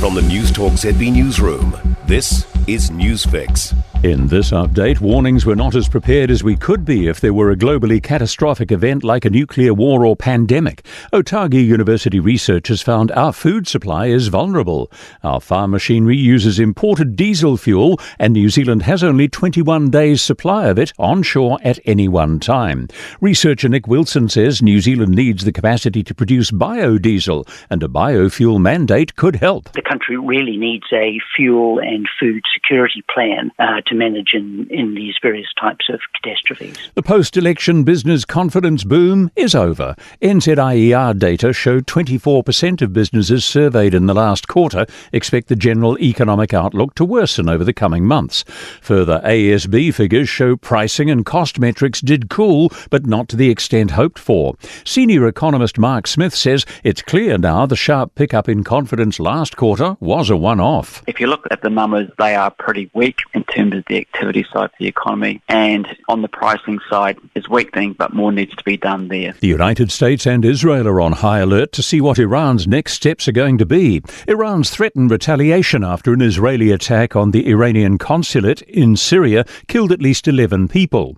From the Newstalk ZB newsroom, this is Newsfix. In this update, warnings we're not as prepared as we could be if there were a globally catastrophic event like a nuclear war or pandemic. Otago University researchers found our food supply is vulnerable. Our farm machinery uses imported diesel fuel, and New Zealand has only 21 days' supply of it onshore at any one time. Researcher Nick Wilson says New Zealand needs the capacity to produce biodiesel, and a biofuel mandate could help. The country really needs a fuel and food security plan to manage in these various types of catastrophes. The post-election business confidence boom is over. NZIER data showed 24% of businesses surveyed in the last quarter expect the general economic outlook to worsen over the coming months. Further ASB figures show pricing and cost metrics did cool, but not to the extent hoped for. Senior economist Mark Smith says it's clear now the sharp pickup in confidence last quarter was a one-off. If you look at the numbers, they are pretty weak in terms of the activity side of the economy, and on the pricing side is weakening, but more needs to be done there. The United States and Israel are on high alert to see what Iran's next steps are going to be. Iran's threatened retaliation after an Israeli attack on the Iranian consulate in Syria killed at least 11 people.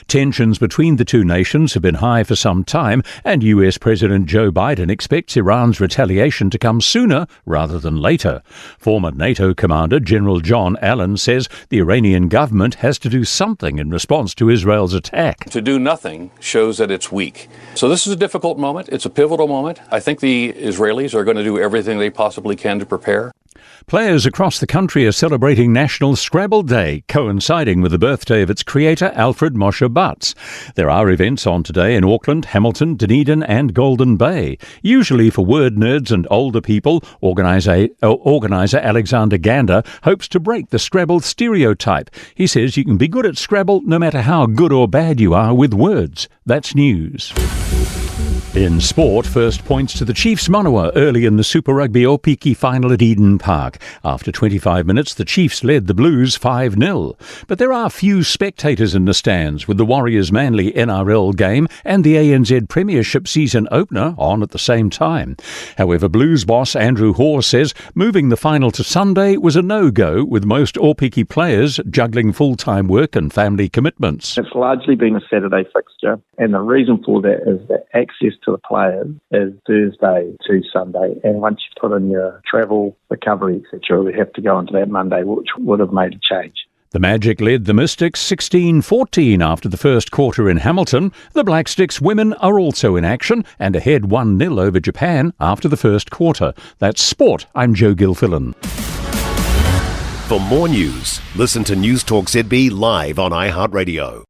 Tensions between the two nations have been high for some time, and US President Joe Biden expects Iran's retaliation to come sooner rather than later. Former NATO commander General John Allen says the Iranian government has to do something in response to Israel's attack. To do nothing shows that it's weak. So this is a difficult moment. It's a pivotal moment. I think the Israelis are going to do everything they possibly can to prepare. Players across the country are celebrating National Scrabble Day, coinciding with the birthday of its creator, Alfred Moshe Butts. There are events on today in Auckland, Hamilton, Dunedin and Golden Bay. Usually for word nerds and older people, organiser Alexander Gander hopes to break the Scrabble stereotype. He says you can be good at Scrabble no matter how good or bad you are with words. That's news. In sport, first points to the Chiefs Manawa early in the Super Rugby Opiki final at Eden Park. After 25 minutes, the Chiefs led the Blues 5-0. But there are few spectators in the stands, with the Warriors-Manly NRL game and the ANZ Premiership season opener on at the same time. However, Blues boss Andrew Hoare says moving the final to Sunday was a no-go, with most Opiki players juggling full-time work and family commitments. It's largely been a Saturday fixture, and the reason for that is that access to the players is Thursday to Sunday, and once you put in your travel, recovery, etc., we have to go into that Monday, which would have made a change. The Magic led the Mystics 16-14 after the first quarter in Hamilton. The Black Sticks women are also in action and ahead 1-0 over Japan after the first quarter. That's sport. I'm Joe Gilfillan. For more news, listen to Newstalk ZB live on iHeartRadio.